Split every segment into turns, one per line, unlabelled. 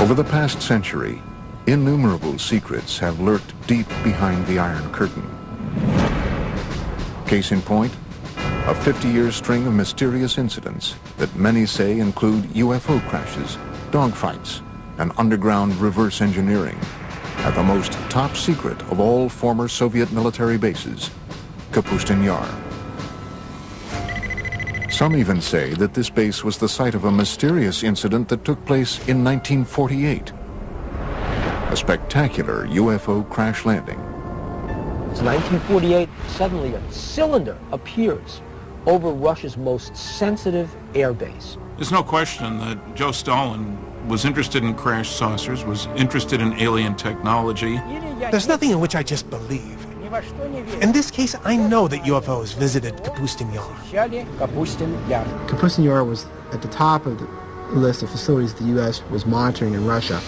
Over the past century, innumerable secrets have lurked deep behind the Iron Curtain. Case in point, a 50-year string of mysterious incidents that many say include UFO crashes, dogfights, and underground reverse engineering at the most top secret of all former Soviet military bases, Kapustin Yar. Some even say that this base was the site of a mysterious incident that took place in 1948. A spectacular UFO crash landing.
It's 1948, suddenly a cylinder appears over Russia's most sensitive airbase.
There's no question that Joe Stalin was interested in crash saucers, was interested in alien technology.
There's nothing in which I just believe. In this case, I know that UFOs visited Kapustin Yar.
Kapustin Yar was at the top of the list of facilities the U.S. was monitoring in Russia.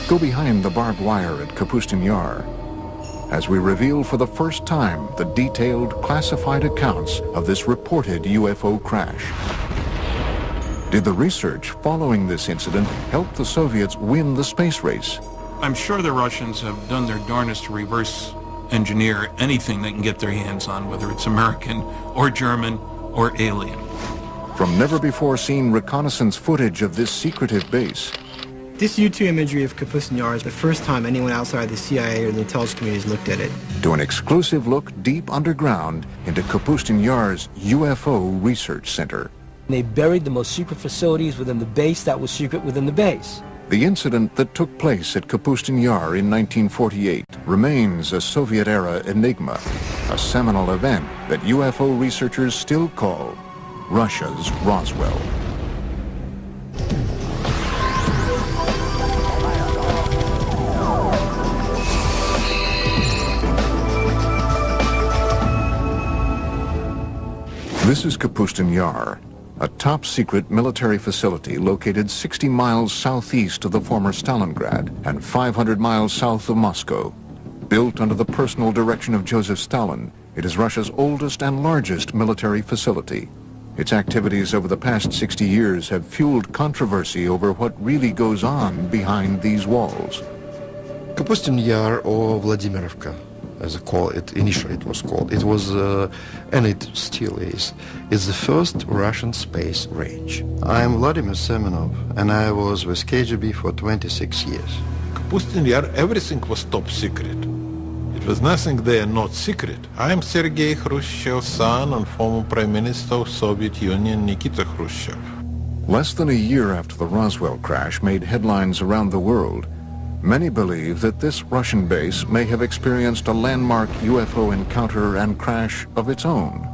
Go behind the barbed wire at Kapustin Yar as we reveal for the first time the detailed classified accounts of this reported UFO crash. Did the research following this incident help the Soviets win the space race?
I'm sure the Russians have done their darnest to reverse engineer anything they can get their hands on, whether it's American or German or alien.
From never-before-seen reconnaissance footage of this secretive base,
This U-2 imagery of Kapustin Yar is the first time anyone outside the CIA or the intelligence community has looked at it.
to an exclusive look deep underground into Kapustin Yar's UFO Research Center.
They buried the most secret facilities within the base that was secret within the base.
The incident that took place at Kapustin Yar in 1948 remains a Soviet-era enigma, a seminal event that UFO researchers still call Russia's Roswell. This is Kapustin Yar, a top-secret military facility located 60 miles southeast of the former Stalingrad and 500 miles south of Moscow. Built under the personal direction of Joseph Stalin, it is Russia's oldest and largest military facility. Its activities over the past 60 years have fueled controversy over what really goes on behind these walls.
Kapustin Yar, or Vladimirovka, as initially it was called. It was, and it still is, it's the first Russian space range. I'm Vladimir Semenov, and I was with KGB for 26 years.
Kapustin Yar, everything was top secret. It was nothing there not secret. I am Sergei Khrushchev's son and former Prime Minister of Soviet Union, Nikita Khrushchev.
Less than a year after the Roswell crash made headlines around the world, many believe that this Russian base may have experienced a landmark UFO encounter and crash of its own.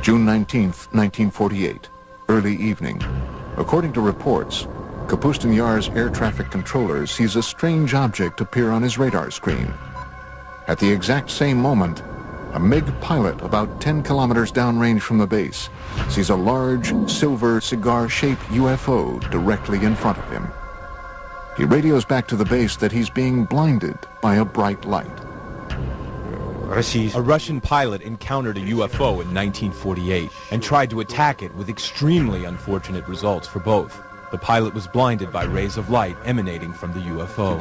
June 19th, 1948, early evening. According to reports, Kapustin Yar's air traffic controller sees a strange object appear on his radar screen. At the exact same moment, a MiG pilot about 10 kilometers downrange from the base sees a large silver cigar-shaped UFO directly in front of him. He radios back to the base that he's being blinded by a bright light.
A Russian pilot encountered a UFO in 1948 and tried to attack it with extremely unfortunate results for both. The pilot was blinded by rays of light emanating from the UFO.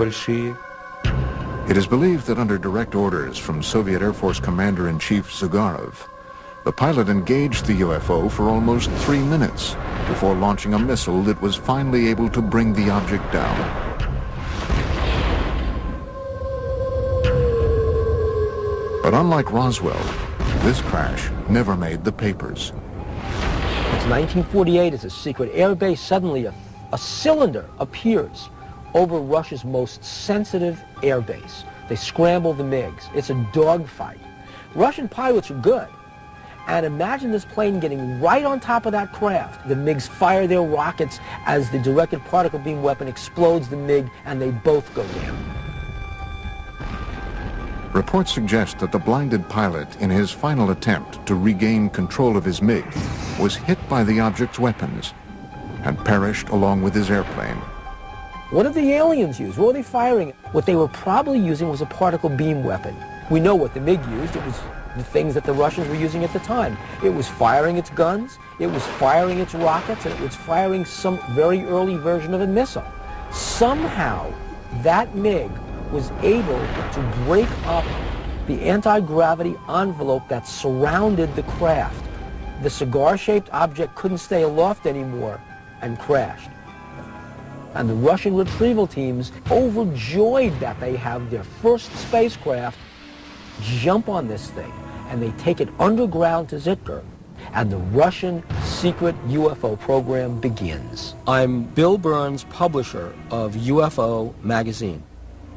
It is believed that under direct orders from Soviet Air Force Commander-in-Chief Zyugarov, the pilot engaged the UFO for almost 3 minutes before launching a missile that was finally able to bring the object down. But unlike Roswell, this crash never made the papers.
It's 1948, it's a secret airbase. Suddenly a cylinder appears over Russia's most sensitive airbase. They scramble the MiGs. It's a dogfight. Russian pilots are good. And imagine this plane getting right on top of that craft. The MiGs fire their rockets as the directed particle beam weapon explodes the MiG, and they both go down.
Reports suggest that the blinded pilot, in his final attempt to regain control of his MiG, was hit by the object's weapons and perished along with his airplane.
What did the aliens use? What were they firing? What they were probably using was a particle beam weapon. We know what the MiG used. It was the things that the Russians were using at the time. It was firing its guns, it was firing its rockets, and it was firing some very early version of a missile. Somehow, that MiG was able to break up the anti-gravity envelope that surrounded the craft. The cigar-shaped object couldn't stay aloft anymore and crashed. And the Russian retrieval teams, overjoyed that they have their first spacecraft, jump on this thing, and they take it underground to Zitkar, and the Russian secret UFO program begins. I'm Bill Burns, publisher of UFO magazine.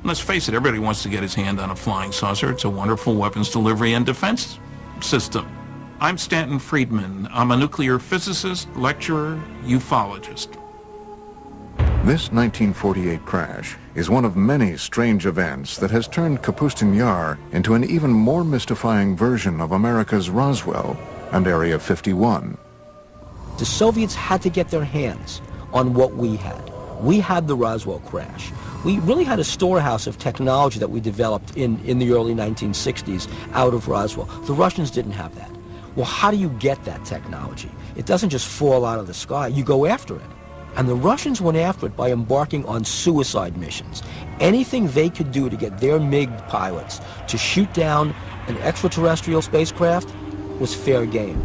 Let's face it, everybody wants to get his hand on a flying saucer. It's a wonderful weapons delivery and defense system. I'm Stanton Friedman. I'm a nuclear physicist, lecturer, ufologist.
This 1948 crash is one of many strange events that has turned Kapustin Yar into an even more mystifying version of America's Roswell and Area 51.
The Soviets had to get their hands on what we had. We had the Roswell crash. We really had a storehouse of technology that we developed in the early 1960s out of Roswell. The Russians didn't have that. Well, how do you get that technology? It doesn't just fall out of the sky. You go after it. And the Russians went after it by embarking on suicide missions. Anything they could do to get their MiG pilots to shoot down an extraterrestrial spacecraft was fair game.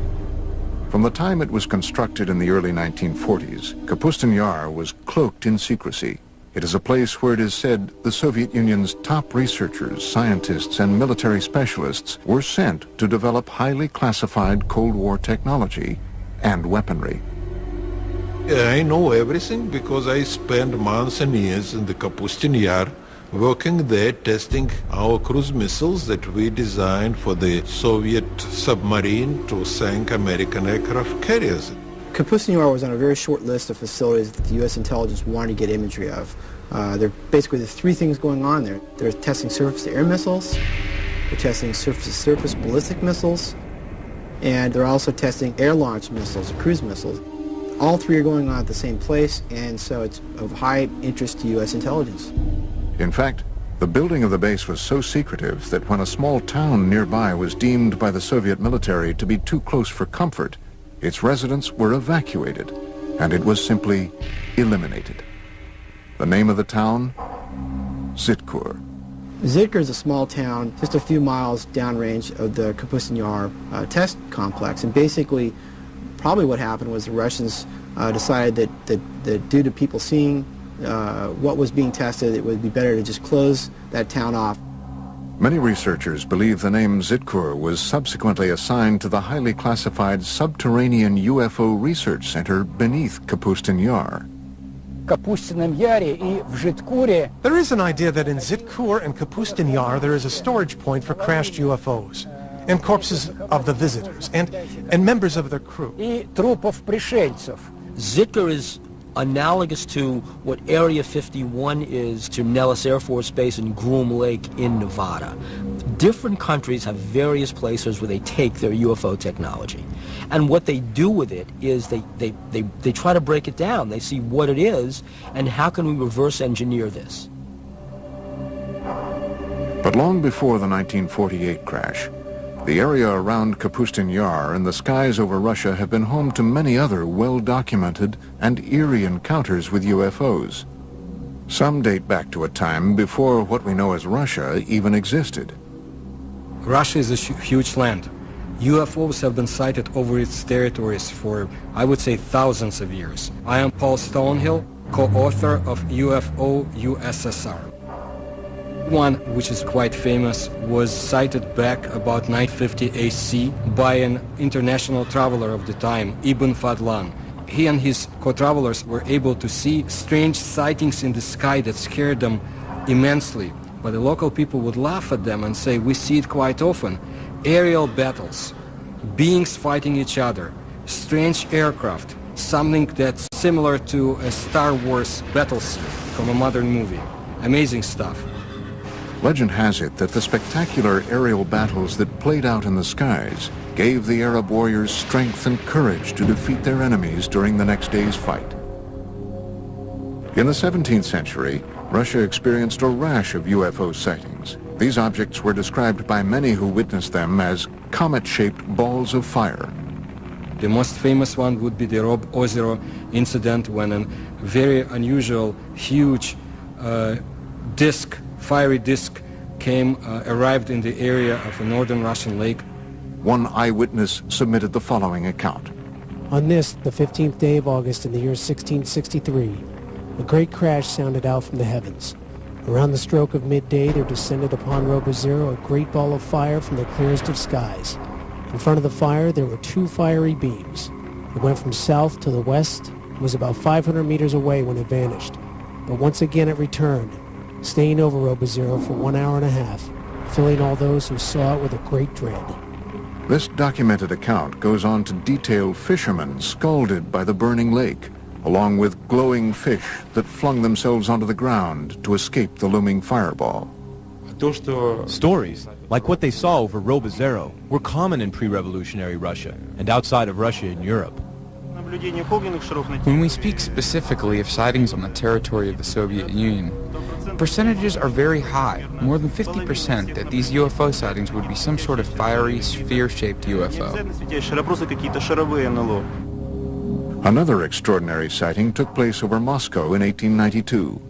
From the time it was constructed in the early 1940s, Kapustin Yar was cloaked in secrecy. It is a place where it is said the Soviet Union's top researchers, scientists, and military specialists were sent to develop highly classified Cold War technology and weaponry.
I know everything because I spent months and years in the Kapustin Yar working there testing our cruise missiles that we designed for the Soviet submarine to sink American aircraft carriers.
Kapustin Yar was on a very short list of facilities that the U.S. intelligence wanted to get imagery of. There are basically the three things going on there. They're testing surface-to-air missiles, they're testing surface-to-surface ballistic missiles, and they're also testing air-launched missiles, cruise missiles. All three are going on at the same place, and so it's of high interest to U.S. intelligence.
In fact, the building of the base was so secretive that when a small town nearby was deemed by the Soviet military to be too close for comfort, its residents were evacuated, and it was simply eliminated. The name of the town? Zitkar.
Zitkar is a small town just a few miles downrange of the Kapustin Yar test complex, and basically probably what happened was the Russians decided that due to people seeing what was being tested, it would be better to just close that town off.
Many researchers believe the name Zitkar was subsequently assigned to the highly classified subterranean UFO research center beneath Kapustin Yar.
There is an idea that in Zitkar and Kapustin Yar there is a storage point for crashed UFOs and corpses of the visitors and members of their crew.
Zitkar is analogous to what Area 51 is to Nellis Air Force Base and Groom Lake in Nevada. Different countries have various places where they take their UFO technology. And what they do with it is they try to break it down. They see what it is and how can we reverse engineer this.
But long before the 1948 crash, the area around Kapustin Yar and the skies over Russia have been home to many other well-documented and eerie encounters with UFOs. Some date back to a time before what we know as Russia even existed.
Russia is a huge land. UFOs have been sighted over its territories for, I would say, thousands of years. I am Paul Stonehill, co-author of UFO USSR. One, which is quite famous, was sighted back about 950 AC by an international traveler of the time, Ibn Fadlan. He and his co-travelers were able to see strange sightings in the sky that scared them immensely. But the local people would laugh at them and say, we see it quite often. Aerial battles, beings fighting each other, strange aircraft, something that's similar to a Star Wars battle scene from a modern movie. Amazing stuff.
Legend has it that the spectacular aerial battles that played out in the skies gave the Arab warriors strength and courage to defeat their enemies during the next day's fight. In the 17th century, Russia experienced a rash of UFO sightings. These objects were described by many who witnessed them as comet-shaped balls of fire.
The most famous one would be the Rob Ozero incident, when a very unusual, huge fiery disk arrived in the area of a northern Russian lake.
One eyewitness submitted the following account.
On this, the 15th day of August in the year 1663, a great crash sounded out from the heavens. Around the stroke of midday, there descended upon Robozero a great ball of fire from the clearest of skies. In front of the fire, there were two fiery beams. It went from south to the west and was about 500 meters away when it vanished. But once again it returned, staying over Robozero for 1 hour and a half, filling all those who saw it with a great dread.
This documented account goes on to detail fishermen scalded by the burning lake, along with glowing fish that flung themselves onto the ground to escape the looming fireball.
Stories, like what they saw over Robozero, were common in pre-revolutionary Russia and outside of Russia in Europe.
When we speak specifically of sightings on the territory of the Soviet Union, percentages are very high, more than 50%, that these UFO sightings would be some sort of fiery, sphere-shaped UFO.
Another extraordinary sighting took place over Moscow in 1892.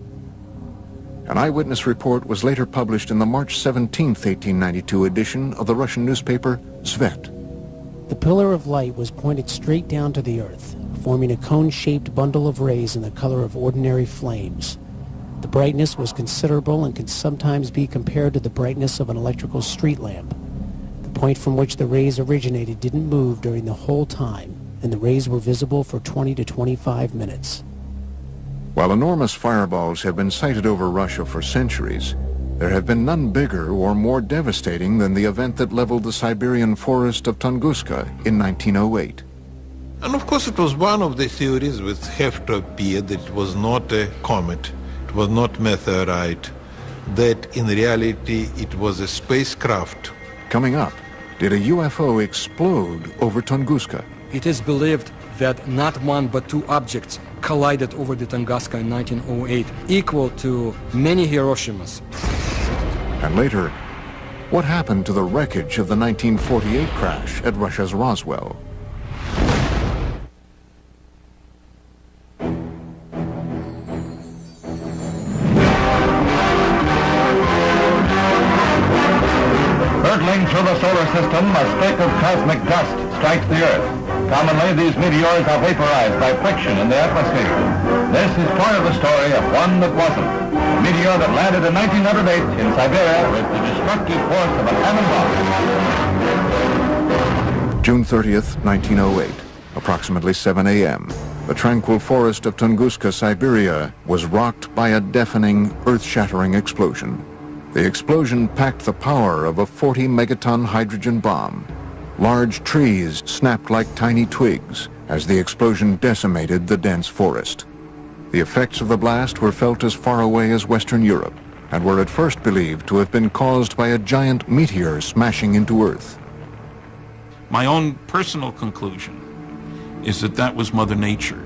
An eyewitness report was later published in the March 17, 1892 edition of the Russian newspaper Svet.
The pillar of light was pointed straight down to the earth, forming a cone-shaped bundle of rays in the color of ordinary flames. The brightness was considerable and can sometimes be compared to the brightness of an electrical street lamp. The point from which the rays originated didn't move during the whole time, and the rays were visible for 20 to 25 minutes.
While enormous fireballs have been sighted over Russia for centuries, there have been none bigger or more devastating than the event that leveled the Siberian forest of Tunguska in 1908.
And of course it was one of the theories which have to appear that it was not a comet, it was not meteorite, that in reality it was a spacecraft.
Coming up, did a UFO explode over Tunguska?
It is believed that not one but two objects collided over the Tunguska in 1908, equal to many Hiroshimas.
And later, what happened to the wreckage of the 1948 crash at Russia's Roswell?
Hurtling through the solar system, a speck of cosmic dust strikes the Earth. Commonly, these meteors are vaporized by friction in the atmosphere. This is part of the story of one that wasn't. A meteor that landed in 1908 in Siberia with the destructive force of an atom bomb.
June 30th, 1908, approximately 7 a.m. The tranquil forest of Tunguska, Siberia, was rocked by a deafening, earth-shattering explosion. The explosion packed the power of a 40-megaton hydrogen bomb. Large trees snapped like tiny twigs as the explosion decimated the dense forest. The effects of the blast were felt as far away as Western Europe and were at first believed to have been caused by a giant meteor smashing into Earth.
My own personal conclusion is that that was Mother Nature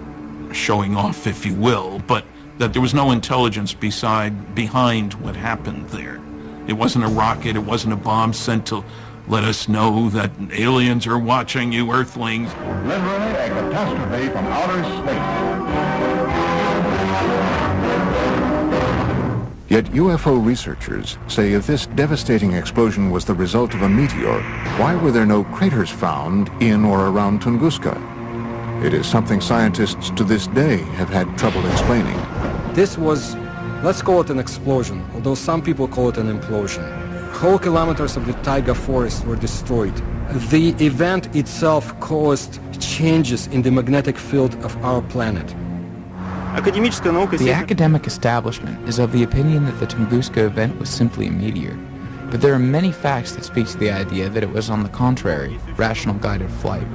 showing off, if you will, but that there was no intelligence behind what happened there. It wasn't a rocket, it wasn't a bomb sent to let us know that aliens are watching you, Earthlings.
Literally a catastrophe from outer space.
Yet UFO researchers say if this devastating explosion was the result of a meteor, why were there no craters found in or around Tunguska? It is something scientists to this day have had trouble explaining.
This was, let's call it an explosion, although some people call it an implosion. Whole kilometers of the taiga forest were destroyed. The event itself caused changes in the magnetic field of our planet.
The academic establishment is of the opinion that the Tunguska event was simply a meteor, but there are many facts that speak to the idea that it was, on the contrary, rational guided flight.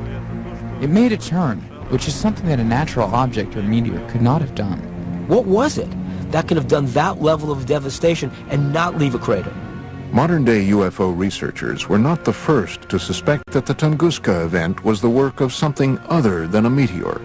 It made a turn, which is something that a natural object or meteor could not have done.
What was it that could have done that level of devastation and not leave a crater?
Modern-day UFO researchers were not the first to suspect that the Tunguska event was the work of something other than a meteor.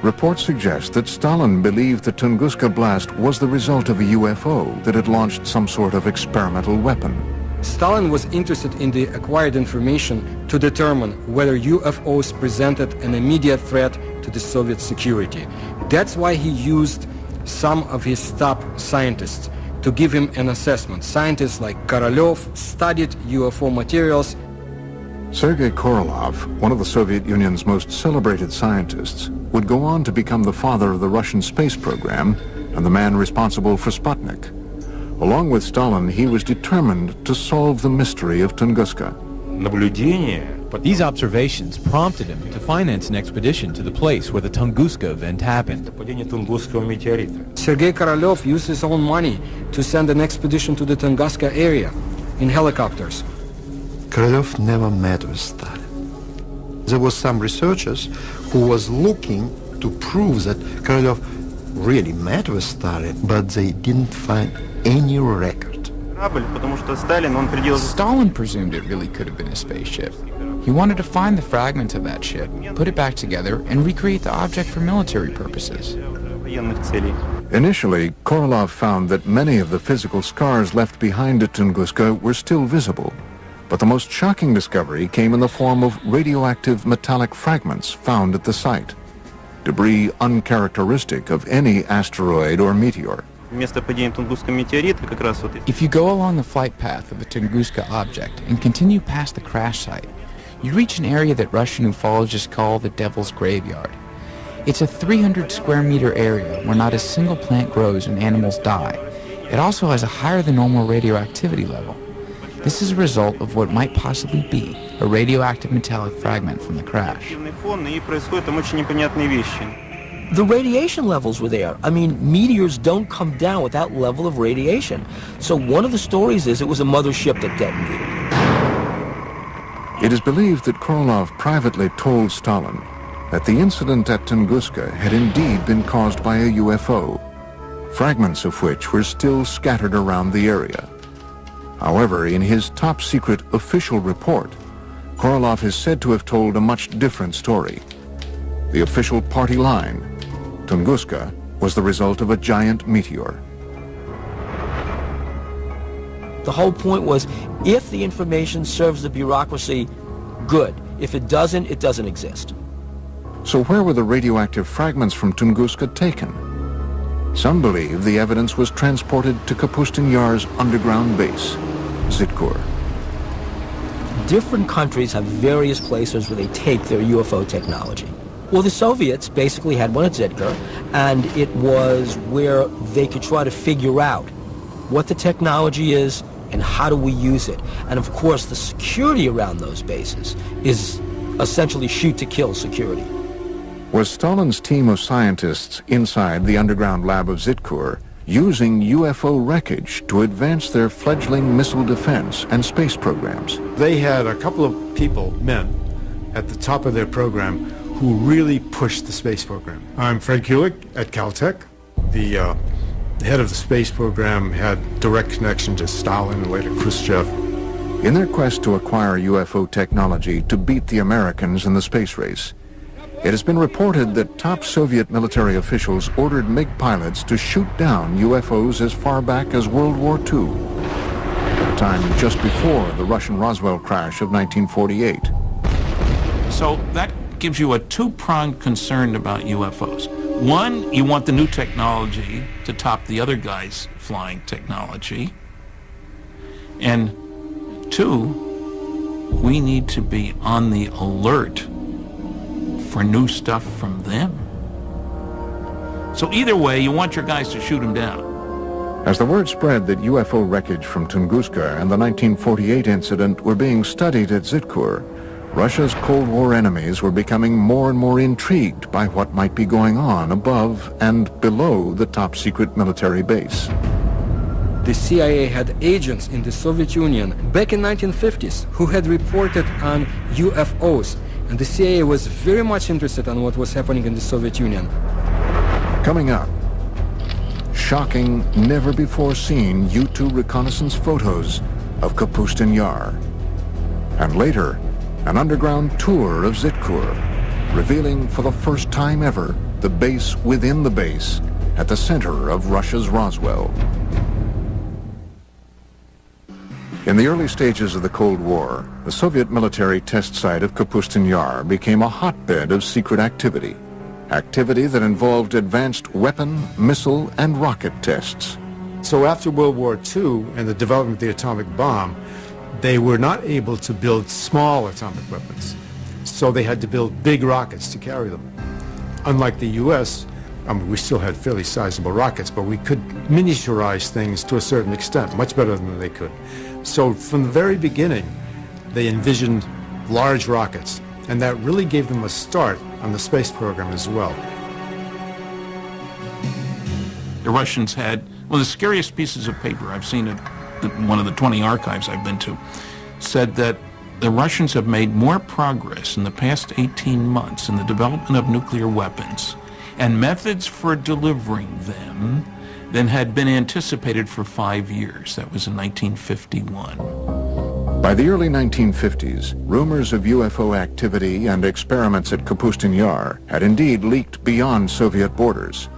Reports suggest that Stalin believed the Tunguska blast was the result of a UFO that had launched some sort of experimental weapon.
Stalin was interested in the acquired information to determine whether UFOs presented an immediate threat to the Soviet security. That's why he used some of his top scientists to give him an assessment. Scientists like Korolev studied UFO materials.
Sergei Korolev, one of the Soviet Union's most celebrated scientists, would go on to become the father of the Russian space program and the man responsible for Sputnik. Along with Stalin, he was determined to solve the mystery of Tunguska.
These observations prompted him to finance an expedition to the place where the Tunguska event happened.
Sergei Korolev used his own money to send an expedition to the Tunguska area in helicopters.
Korolev never met with Stalin. There was some researchers who was looking to prove that Korolev really met with Stalin, but they didn't find any record.
Stalin presumed it really could have been a spaceship. He wanted to find the fragments of that ship, put it back together, and recreate the object for military purposes.
Initially, Korolev found that many of the physical scars left behind at Tunguska were still visible. But the most shocking discovery came in the form of radioactive metallic fragments found at the site. Debris uncharacteristic of any asteroid or meteor.
If you go along the flight path of the Tunguska object and continue past the crash site, you reach an area that Russian ufologists call the Devil's Graveyard. It's a 300 square meter area where not a single plant grows and animals die. It also has a higher than normal radioactivity level. This is a result of what might possibly be a radioactive metallic fragment from the crash.
The radiation levels were there. I mean, meteors don't come down with that level of radiation. So one of the stories is it was a mothership that detonated.
It is believed that Korolev privately told Stalin that the incident at Tunguska had indeed been caused by a UFO, fragments of which were still scattered around the area. However, in his top-secret official report, Korolev is said to have told a much different story. The official party line, Tunguska, was the result of a giant meteor.
The whole point was, if the information serves the bureaucracy, good. If it doesn't exist.
So where were the radioactive fragments from Tunguska taken? Some believe the evidence was transported to Kapustin Yar's underground base, Zitkur.
Different countries have various places where they take their UFO technology. Well, the Soviets basically had one at Zitkur, and it was where they could try to figure out what the technology is and how do we use it. And of course, the security around those bases is essentially shoot-to-kill security.
Was Stalin's team of scientists inside the underground lab of Zitkur using UFO wreckage to advance their fledgling missile defense and space programs?
They had a couple of people, men, at the top of their program who really pushed the space program. I'm Fred Kulik at Caltech. The head of the space program had direct connection to Stalin and later Khrushchev.
In their quest to acquire UFO technology to beat the Americans in the space race, it has been reported that top Soviet military officials ordered MiG pilots to shoot down UFOs as far back as World War II, a time just before the Russian Roswell crash of 1948.
So that gives you a two-pronged concern about UFOs. One, you want the new technology to top the other guy's flying technology. And two, we need to be on the alert for new stuff from them. So either way, you want your guys to shoot them down.
As the word spread that UFO wreckage from Tunguska and the 1948 incident were being studied at Zitkur, Russia's Cold War enemies were becoming more and more intrigued by what might be going on above and below the top-secret military base.
The CIA had agents in the Soviet Union back in 1950s who had reported on UFOs, and the CIA was very much interested in what was happening in the Soviet Union.
Coming up, shocking, never-before-seen U-2 reconnaissance photos of Kapustin Yar. And later, an underground tour of Zitkur, revealing for the first time ever the base within the base at the center of Russia's Roswell. In the early stages of the Cold War, the Soviet military test site of Kapustin Yar became a hotbed of secret activity. Activity that involved advanced weapon, missile, and rocket tests.
So after World War II and the development of the atomic bomb, they were not able to build small atomic weapons. So they had to build big rockets to carry them. Unlike the U.S., we still had fairly sizable rockets, but we could miniaturize things to a certain extent, much better than they could. So from the very beginning, they envisioned large rockets, and that really gave them a start on the space program as well.
The Russians had one of the scariest pieces of paper I've seen at one of the 20 archives I've been to, said that the Russians have made more progress in the past 18 months in the development of nuclear weapons and methods for delivering them than had been anticipated for 5 years. That was in 1951.
By the early 1950s, rumors of UFO activity and experiments at Kapustin Yar had indeed leaked beyond Soviet borders.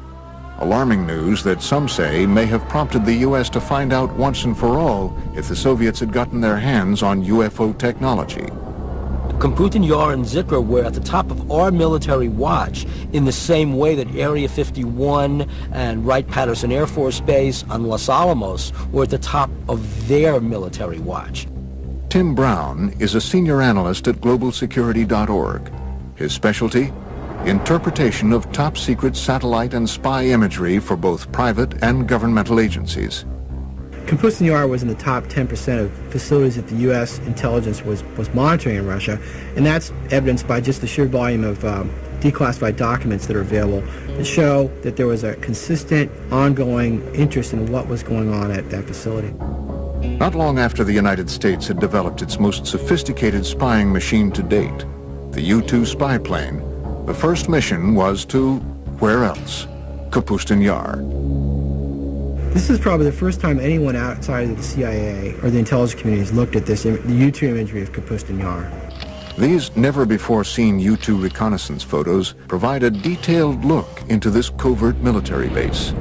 Alarming news that some say may have prompted the U.S. to find out once and for all if the Soviets had gotten their hands on UFO technology.
Kapustin Yar and Zikr were at the top of our military watch in the same way that Area 51 and Wright-Patterson Air Force Base and Los Alamos were at the top of their military watch.
Tim Brown is a senior analyst at globalsecurity.org. His specialty? Interpretation of top-secret satellite and spy imagery for both private and governmental agencies.
Kapustin Yar was in the top 10% of facilities that the U.S. intelligence was monitoring in Russia, and that's evidenced by just the sheer volume of declassified documents that are available that show that there was a consistent, ongoing interest in what was going on at that facility.
Not long after the United States had developed its most sophisticated spying machine to date, the U-2 spy plane, the first mission was to, where else? Kapustin Yar.
This is probably the first time anyone outside of the CIA or the intelligence community has looked at this, the U-2 imagery of Kapustin Yar.
These never-before-seen U-2 reconnaissance photos provide a detailed look into this covert military base.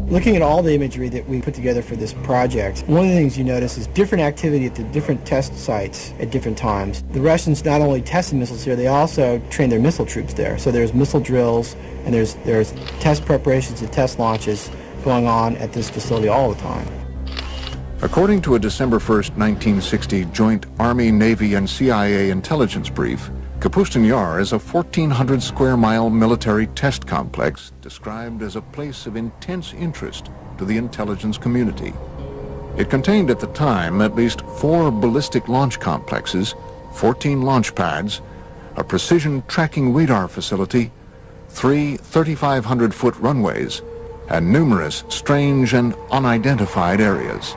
Looking at all the imagery that we put together for this project, one of the things you notice is different activity at the different test sites at different times. The Russians not only tested missiles here, they also trained their missile troops there. So there's missile drills and there's test preparations and test launches going on at this facility all the time.
According to a December 1st, 1960 joint Army, Navy, and CIA intelligence brief, Kapustin Yar is a 1,400 square mile military test complex described as a place of intense interest to the intelligence community. It contained at the time at least 4 ballistic launch complexes, 14 launch pads, a precision tracking radar facility, 3 3,500-foot runways, and numerous strange and unidentified areas.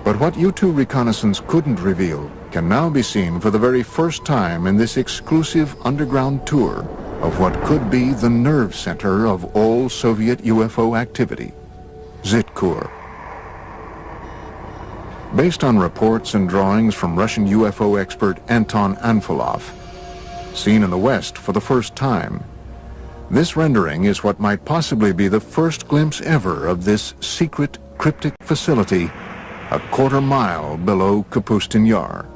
But what U-2 reconnaissance couldn't reveal can now be seen for the very first time in this exclusive underground tour of what could be the nerve center of all Soviet UFO activity, Zitkur. Based on reports and drawings from Russian UFO expert Anton Anfilov, seen in the West for the first time, this rendering is what might possibly be the first glimpse ever of this secret cryptic facility a quarter-mile below Kapustin Yar.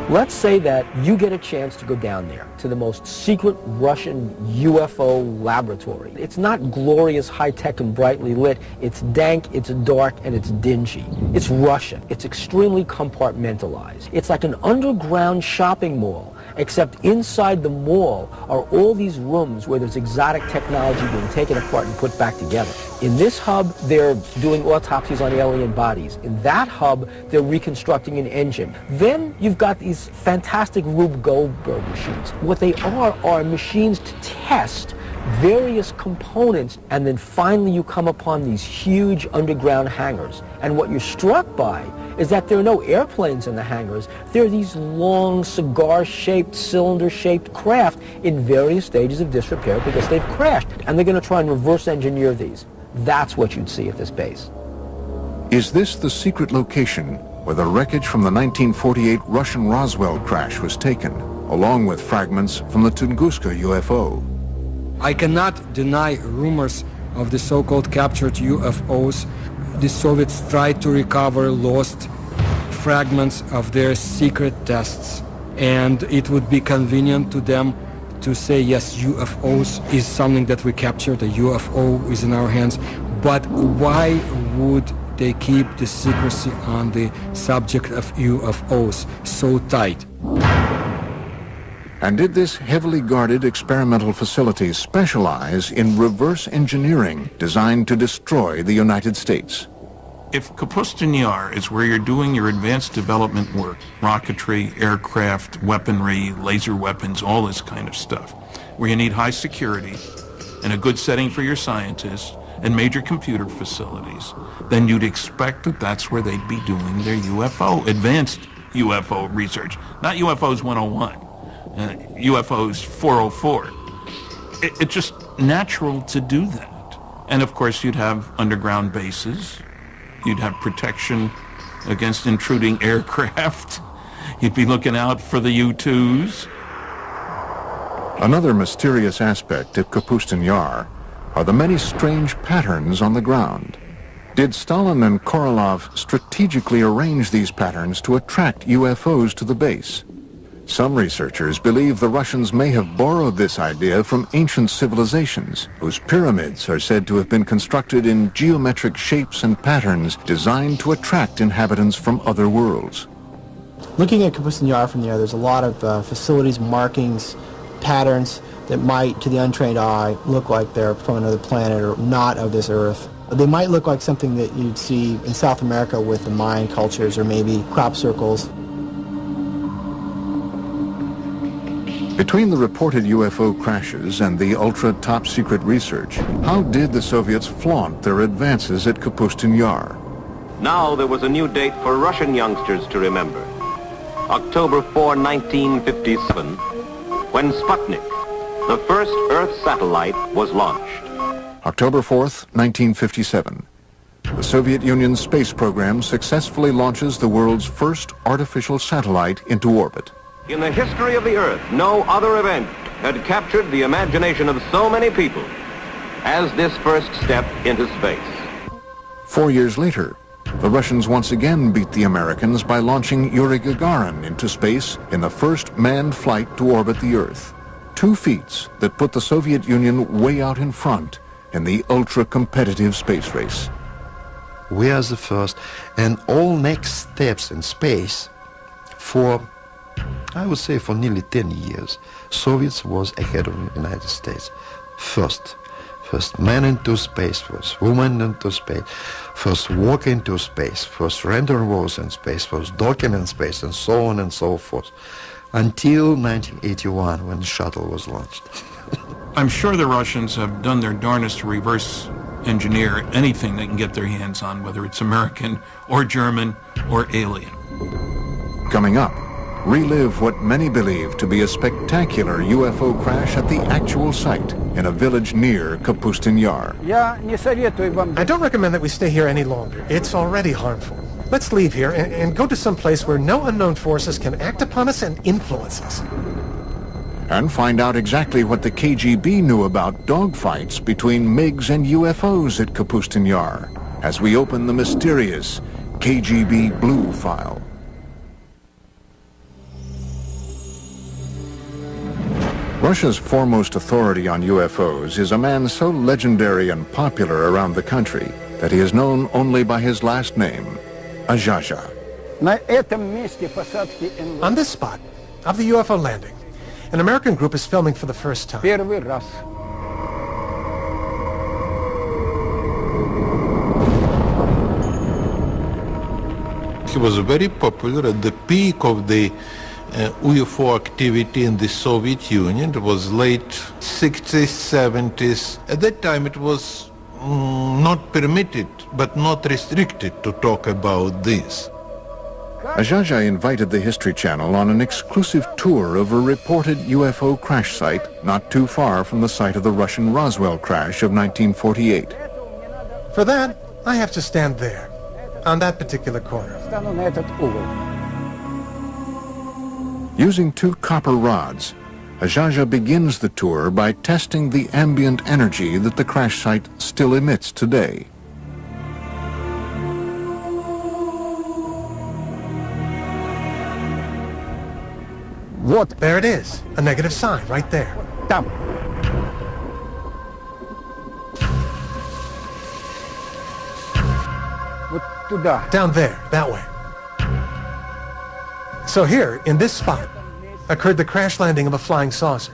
Let's say that you get a chance to go down there to the most secret Russian UFO laboratory. It's not glorious, high-tech, and brightly lit. It's dank, it's dark, and it's dingy. It's Russian. It's extremely compartmentalized. It's like an underground shopping mall, except inside the mall are all these rooms where there's exotic technology being taken apart and put back together. In this hub, they're doing autopsies on alien bodies. In that hub, they're reconstructing an engine. Then you've got these fantastic Rube Goldberg machines. What they are machines to test various components, and then finally you come upon these huge underground hangars. And what you're struck by is that there are no airplanes in the hangars. There are these long, cigar-shaped, cylinder-shaped craft in various stages of disrepair because they've crashed. And they're going to try and reverse engineer these. That's what you'd see at this base.
Is this the secret location where the wreckage from the 1948 Russian Roswell crash was taken? along with fragments from the Tunguska UFO.
I cannot deny rumors of the so-called captured UFOs. The Soviets tried to recover lost fragments of their secret tests, and it would be convenient to them to say, yes, UFOs is something that we captured, a UFO is in our hands, but why would they keep the secrecy on the subject of UFOs so tight?
And did this heavily guarded experimental facility specialize in reverse engineering designed to destroy the United States?
If Kapustin Yar is where you're doing your advanced development work, rocketry, aircraft, weaponry, laser weapons, all this kind of stuff, where you need high security and a good setting for your scientists and major computer facilities, then you'd expect that that's where they'd be doing their UFO, advanced UFO research, not UFOs 101, UFOs 404. It's just natural to do that. And of course you'd have underground bases. You'd have protection against intruding aircraft. You'd be looking out for the U-2s.
Another mysterious aspect of Kapustin Yar are the many strange patterns on the ground. Did Stalin and Korolev strategically arrange these patterns to attract UFOs to the base? Some researchers believe the Russians may have borrowed this idea from ancient civilizations, whose pyramids are said to have been constructed in geometric shapes and patterns designed to attract inhabitants from other worlds.
Looking at Kapustin Yar from the air, there's a lot of facilities, markings, patterns that might, to the untrained eye, look like they're from another planet or not of this Earth. They might look like something that you'd see in South America with the Mayan cultures or maybe crop circles.
Between the reported UFO crashes and the ultra-top-secret research, how did the Soviets flaunt their advances at Kapustin Yar?
Now there was a new date for Russian youngsters to remember. October 4, 1957, when Sputnik, the first Earth satellite, was launched.
October 4th, 1957. The Soviet Union's space program successfully launches the world's first artificial satellite into orbit.
In the history of the Earth, no other event had captured the imagination of so many people as this first step into space.
4 years later, the Russians once again beat the Americans by launching Yuri Gagarin into space in the first manned flight to orbit the Earth. 2 feats that put the Soviet Union way out in front in the ultra-competitive space race.
We are the first, and all next steps in space for, I would say, for nearly 10 years, Soviets was ahead of the United States. First man into space, first woman into space, first walk into space, first rendezvous in space, first docking in space, and so on and so forth, until 1981 when the shuttle was launched.
I'm sure the Russians have done their darnest to reverse engineer anything they can get their hands on, whether it's American or German or alien.
Coming up, relive what many believe to be a spectacular UFO crash at the actual site in a village near Kapustin Yar.
I don't recommend that we stay here any longer. It's already harmful. Let's leave here and go to some place where no unknown forces can act upon us and influence us.
And find out exactly what the KGB knew about dogfights between MiGs and UFOs at Kapustin Yar as we open the mysterious KGB Blue file. Russia's foremost authority on UFOs is a man so legendary and popular around the country that he is known only by his last name, Azhaja.
On this spot of the UFO landing, an American group is filming for the first time.
He was very popular at the peak of the UFO activity in the Soviet Union. It was late 60s, 70s. At that time it was not permitted, but not restricted to talk about this.
Azhaja invited the History Channel on an exclusive tour of a reported UFO crash site not too far from the site of the Russian Roswell crash of 1948.
For that, I have to stand there, on that particular corner.
Using 2 copper rods, Ajaja begins the tour by testing the ambient energy that the crash site still emits today.
What? There it is, a negative sign right there.
Там. Вот туда.
Down there, that way. So here, in this spot, occurred the crash landing of a flying saucer.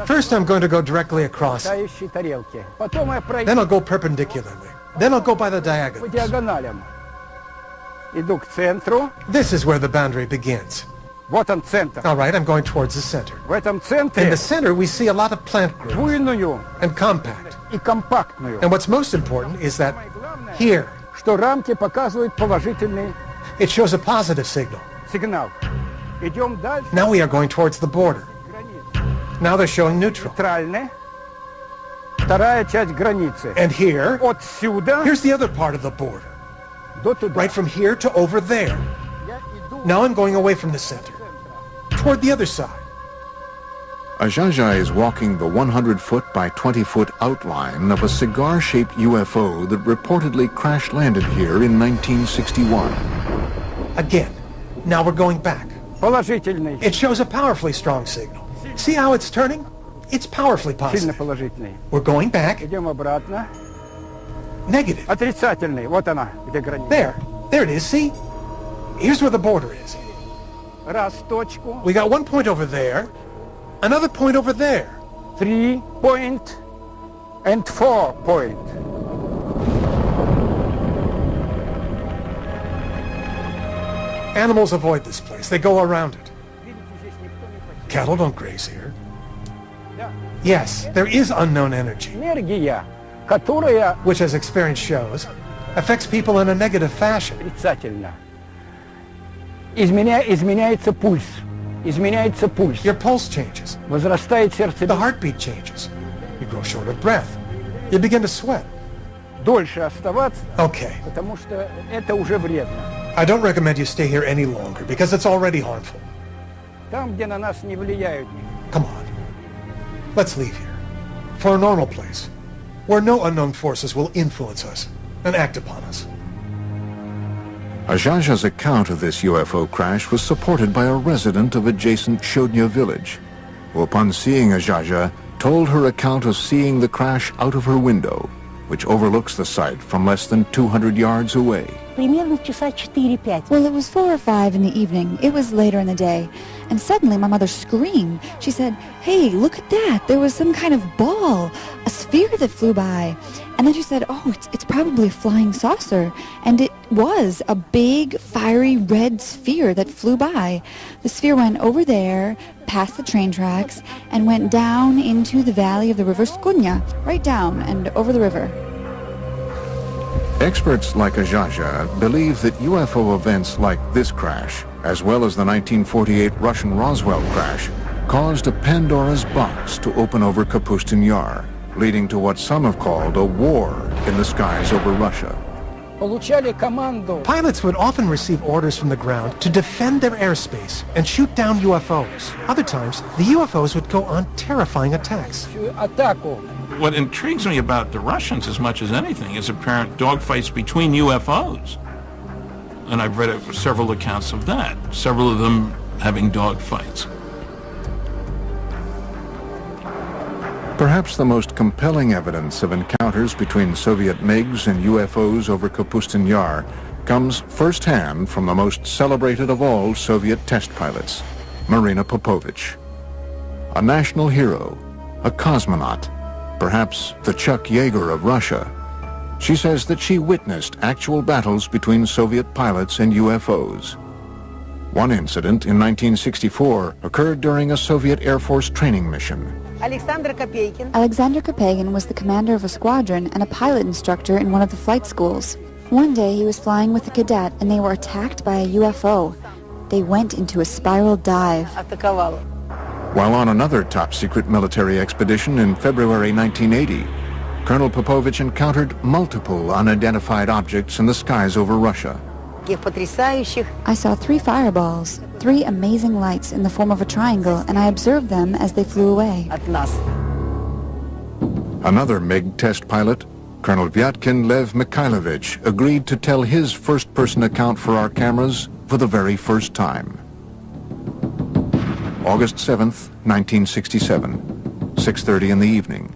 First I'm going to go directly across. Then I'll go perpendicularly. Then I'll go by the diagonals.
Иду к центру.
This is where the boundary begins.
Вот он центр.
All right, I'm going towards the center.
В этом центре
In the center, we see a lot of plant growth
буйную
and compact.
и компактную.
And what's most important is that here,
Что рамки показывают положительный
it shows a positive signal.
сигнал. Идем дальше.
Now we are going towards the border. Now they're showing neutral.
Нейтральная. Вторая часть границы.
And here,
Отсюда
here's the other part of the border.
до туда.
Right from here to over there. Now I'm going away from the center, toward the other side.
Ajaja is walking the 100-foot by 20-foot outline of a cigar-shaped UFO that reportedly crash-landed here in 1961.
Again, now we're going back.
Положительный.
It shows a powerfully strong signal. See how it's turning? It's powerfully
Сильно
positive.
положительный.
We're going back.
Идем обратно.
Negative.
Отрицательный. Вот она, где граница.
There it is, see? Here's where the border is.
Раз точку.
We got 1 point over there, another point over there.
3 point and 4 point.
Animals avoid this place. They go around it. Cattle don't graze here. Yes, there is unknown energy,
Энергия, которая
which, as experience shows, affects people in a negative fashion.
отрицательна. Изменяется пульс. Изменяется пульс.
Your pulse changes.
Возрастает
The
сердцебиение.
heartbeat changes. You grow short of breath. You begin to sweat.
Дольше оставаться,
Okay,
потому что это уже вредно.
I don't recommend you stay here any longer because it's already harmful.
Там, где на нас не влияют.
Come on. Let's leave here. For a normal place, where no unknown forces will influence us and act upon us.
Ajaja's account of this UFO crash was supported by a resident of adjacent Shodnya village, who upon seeing Ajaja told her account of seeing the crash out of her window, which overlooks the site from less than 200 yards away.
Примерно в часа 4-5.
Well, it was 4 or 5 in the evening. It was later in the day. And suddenly my mother screamed. She said, "Hey, look at that. There was some kind of ball, a sphere that flew by." And then she said, "Oh, it's probably a flying saucer." And it was a big, fiery red sphere that flew by. The sphere went over there, past the train tracks, and went down into the valley of the river Skunya, right down and over the river.
Experts like Ajaja believe that UFO events like this crash, as well as the 1948 Russian Roswell crash, caused a Pandora's box to open over Kapustin Yar, leading to what some have called a war in the skies over Russia.
Получали команду.
Pilots would often receive orders from the ground to defend their airspace and shoot down UFOs. Other times, the UFOs would go on terrifying attacks.
Атаку.
What intrigues me about the Russians as much as anything is apparent dogfights between UFOs. And I've read several accounts of that, several of them having dogfights.
Perhaps the most compelling evidence of encounters between Soviet MiGs and UFOs over Kapustin Yar comes firsthand from the most celebrated of all Soviet test pilots, Marina Popovich. A national hero, a cosmonaut, perhaps the Chuck Yeager of Russia. She says that she witnessed actual battles between Soviet pilots and UFOs. One incident in 1964 occurred during a Soviet Air Force training mission.
Alexander Kapegin was the commander of a squadron and a pilot instructor in one of the flight schools. One day he was flying with a cadet and they were attacked by a UFO. They went into a spiral dive.
While on another top-secret military expedition in February 1980, Colonel Popovich encountered multiple unidentified objects in the skies over Russia.
I saw 3 fireballs, 3 amazing lights in the form of a triangle, and I observed them as they flew away.
Another MiG test pilot, Colonel Vyatkin Lev Mikhailovich, agreed to tell his first-person account for our cameras for the very first time. August 7th, 1967, 6:30 in the evening.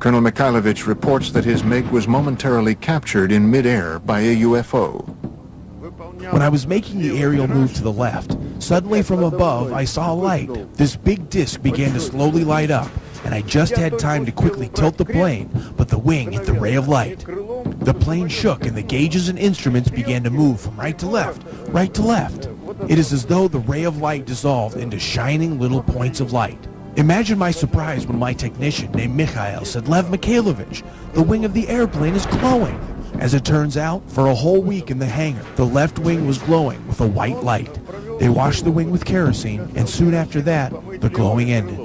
Colonel Mikhailovich reports that his MiG was momentarily captured in midair by a UFO.
When I was making the aerial move to the left, suddenly from above I saw a light. This big disc began to slowly light up, and I just had time to quickly tilt the plane, but the wing hit the ray of light. The plane shook and the gauges and instruments began to move from right to left, right to left. It is as though the ray of light dissolved into shining little points of light. Imagine my surprise when my technician named Mikhail said, "Lev Mikhailovich, the wing of the airplane is glowing." As it turns out, for a whole week in the hangar, the left wing was glowing with a white light. They washed the wing with kerosene, and soon after that, the glowing ended.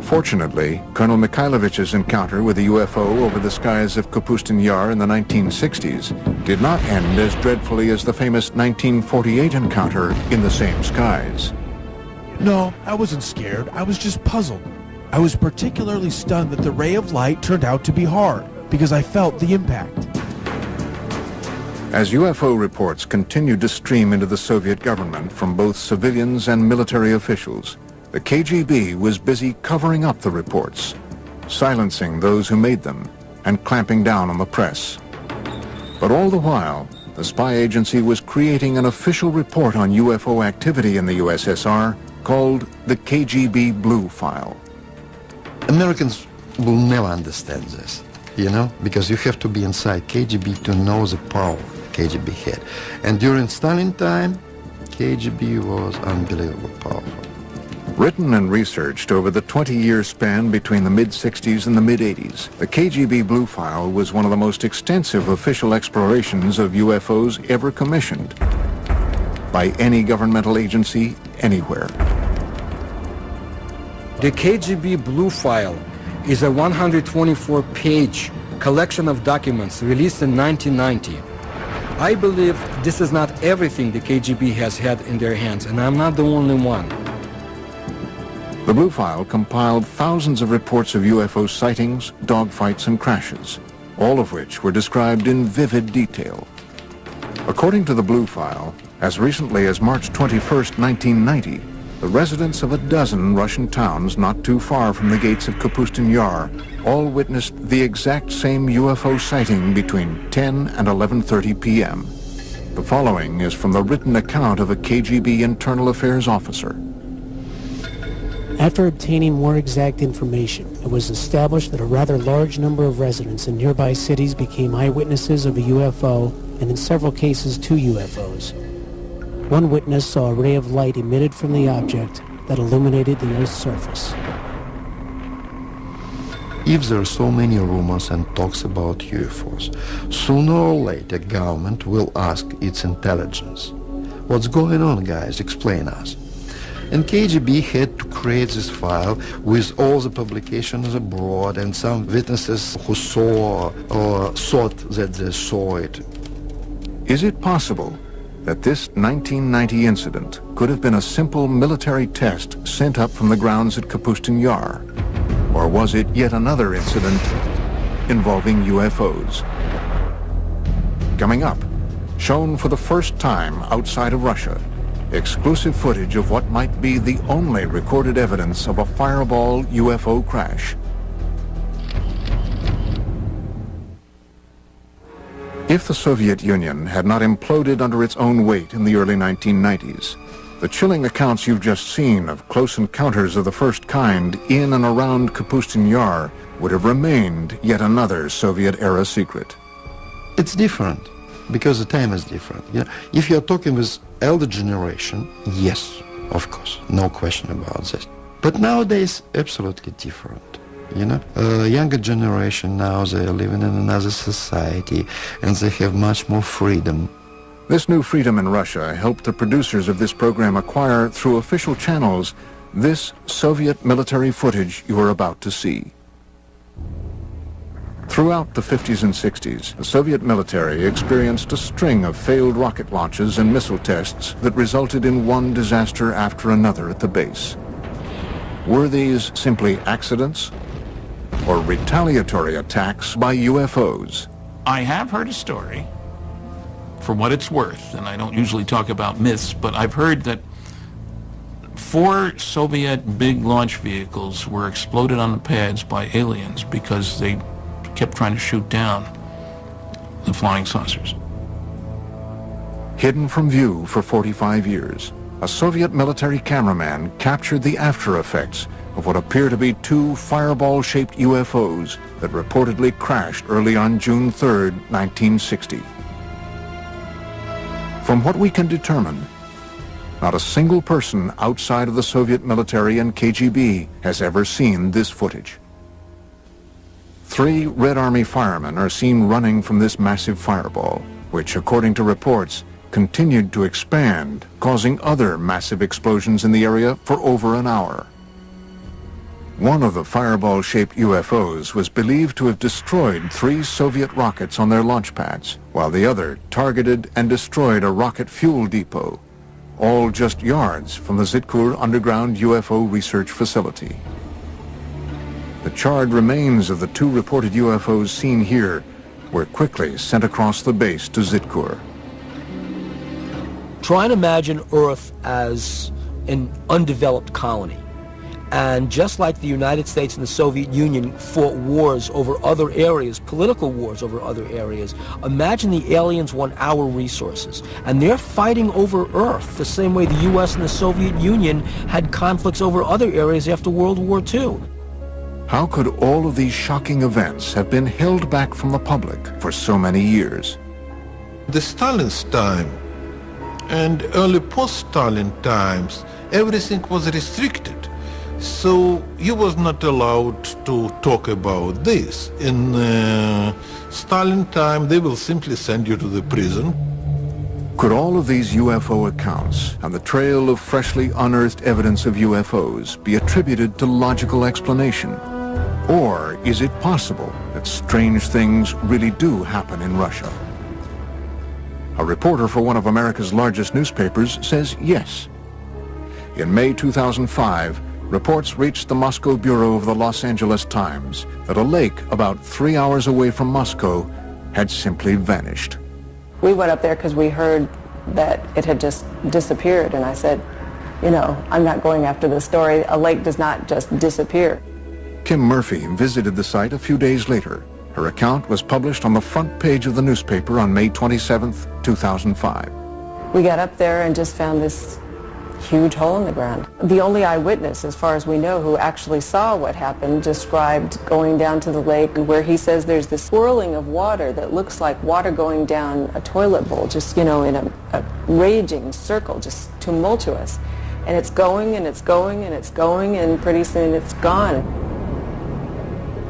Fortunately, Colonel Mikhailovich's encounter with a UFO over the skies of Kapustin Yar in the 1960s did not end as dreadfully as the famous 1948 encounter in the same skies.
No, I wasn't scared. I was just puzzled. I was particularly stunned that the ray of light turned out to be hard, because I felt the impact.
As UFO reports continued to stream into the Soviet government from both civilians and military officials, the KGB was busy covering up the reports, silencing those who made them, and clamping down on the press. But all the while, the spy agency was creating an official report on UFO activity in the USSR called the KGB Blue File.
Americans will never understand this, you know, because you have to be inside KGB to know the power KGB had. And during Stalin time, KGB was unbelievably powerful.
Written and researched over the 20-year span between the mid-60s and the mid-80s, the KGB Blue File was one of the most extensive official explorations of UFOs ever commissioned by any governmental agency anywhere.
The KGB Blue File is a 124-page collection of documents released in 1990. I believe this is not everything the KGB has had in their hands, and I'm not the only one.
The Blue File compiled thousands of reports of UFO sightings, dogfights, and crashes, all of which were described in vivid detail. According to the Blue File, as recently as March 21st, 1990, the residents of a dozen Russian towns not too far from the gates of Kapustin Yar all witnessed the exact same UFO sighting between 10 and 11:30 p.m. The following is from the written account of a KGB internal affairs officer.
After obtaining more exact information, it was established that a rather large number of residents in nearby cities became eyewitnesses of a UFO, and in several cases 2 UFOs. One witness saw a ray of light emitted from the object that illuminated the Earth's surface.
If there are so many rumors and talks about UFOs, sooner or later government will ask its intelligence. What's going on, guys? Explain us. And KGB had to create this file with all the publications abroad and some witnesses who saw or thought that they saw it.
Is it possible that this 1990 incident could have been a simple military test sent up from the grounds at Kapustin Yar? Or was it yet another incident involving UFOs? Coming up, shown for the first time outside of Russia, exclusive footage of what might be the only recorded evidence of a fireball UFO crash. If the Soviet Union had not imploded under its own weight in the early 1990s, the chilling accounts you've just seen of close encounters of the first kind in and around Kapustin Yar would have remained yet another Soviet-era secret.
It's different, because the time is different. You know, if you're talking with elder generation, yes, of course, no question about this. But nowadays, absolutely different. You know, younger generation now, they are living in another society and they have much more freedom.
This new freedom in Russia helped the producers of this program acquire, through official channels, this Soviet military footage you are about to see. Throughout the 50s and 60s, the Soviet military experienced a string of failed rocket launches and missile tests that resulted in one disaster after another at the base. Were these simply accidents or retaliatory attacks by UFOs?
I have heard a story, for what it's worth, and I don't usually talk about myths, but I've heard that 4 Soviet big launch vehicles were exploded on the pads by aliens because they kept trying to shoot down the flying saucers.
Hidden from view for 45 years, a Soviet military cameraman captured the after effects of what appear to be 2 fireball-shaped UFOs that reportedly crashed early on June 3, 1960. From what we can determine, not a single person outside of the Soviet military and KGB has ever seen this footage. 3 Red Army firemen are seen running from this massive fireball, which, according to reports, continued to expand, causing other massive explosions in the area for over an hour. One of the fireball-shaped UFOs was believed to have destroyed 3 Soviet rockets on their launch pads, while the other targeted and destroyed a rocket fuel depot, all just yards from the Zitkur underground UFO research facility. The charred remains of the 2 reported UFOs seen here were quickly sent across the base to Zitkur.
Try and imagine Earth as an undeveloped colony. And just like the United States and the Soviet Union fought wars over other areas, political wars over other areas, imagine the aliens want our resources. And they're fighting over Earth the same way the U.S. and the Soviet Union had conflicts over other areas after World War II.
How could all of these shocking events have been held back from the public for so many years?
The Stalin's time and early post-Stalin times, everything was restricted. So he was not allowed to talk about this. In Stalin time, they will simply send you to the prison.
Could all of these UFO accounts and the trail of freshly unearthed evidence of UFOs be attributed to logical explanation? Or is it possible that strange things really do happen in Russia? A reporter for one of America's largest newspapers says yes. In May 2005, reports reached the Moscow bureau of the Los Angeles Times that a lake about 3 hours away from Moscow had simply vanished.
We went up there because we heard that it had just disappeared, and I said, you know, I'm not going after this story. A lake does not just disappear.
Kim Murphy visited the site a few days later. Her account was published on the front page of the newspaper on May 27, 2005.
We got up there and just found this huge hole in the ground. The only eyewitness, as far as we know, who actually saw what happened, described going down to the lake where he says there's this swirling of water that looks like water going down a toilet bowl, just, you know, in a raging circle, just tumultuous. And it's going and it's going and it's going, and pretty soon it's gone.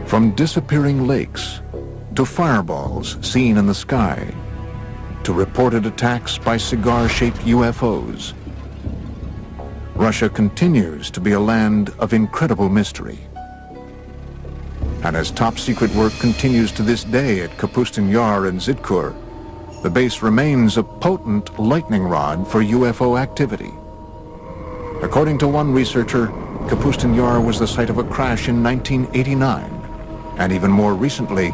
From disappearing lakes to fireballs seen in the sky to reported attacks by cigar-shaped UFOs, Russia continues to be a land of incredible mystery. And as top-secret work continues to this day at Kapustin Yar and Zitkur, the base remains a potent lightning rod for UFO activity. According to one researcher, Kapustin Yar was the site of a crash in 1989, and even more recently,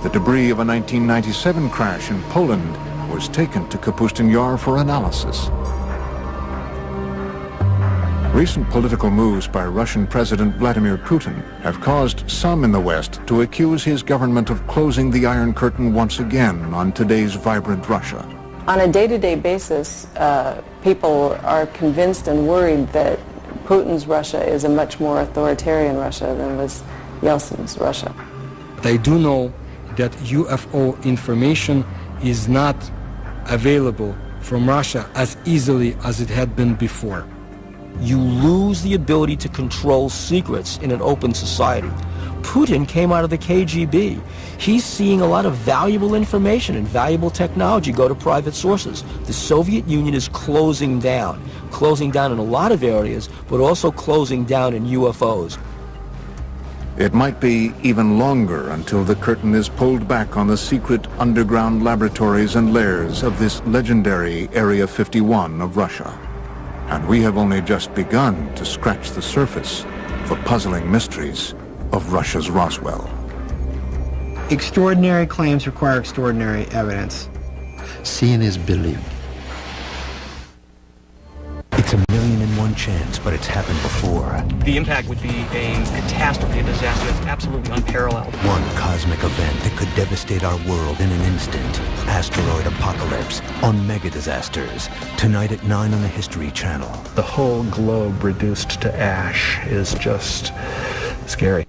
the debris of a 1997 crash in Poland was taken to Kapustin Yar for analysis. Recent political moves by Russian President Vladimir Putin have caused some in the West to accuse his government of closing the Iron Curtain once again on today's vibrant Russia.
On a day-to-day basis, people are convinced and worried that Putin's Russia is a much more authoritarian Russia than was Yeltsin's Russia.
They do know that UFO information is not available from Russia as easily as it had been before.
You lose the ability to control secrets in an open society. Putin came out of the KGB. He's seeing a lot of valuable information and valuable technology go to private sources. The Soviet Union is closing down in a lot of areas, but also closing down in UFOs.
It might be even longer until the curtain is pulled back on the secret underground laboratories and lairs of this legendary Area 51 of Russia. And we have only just begun to scratch the surface of the puzzling mysteries of Russia's Roswell.
Extraordinary claims require extraordinary evidence.
Seeing is believing.
It's a 1,000,001 chance, but it's happened before.
The impact would be a catastrophe, a disaster that's absolutely unparalleled.
One cosmic event that could devastate our world in an instant. Asteroid apocalypse on Mega Disasters. Tonight at 9 on the History Channel.
The whole globe reduced to ash is just scary.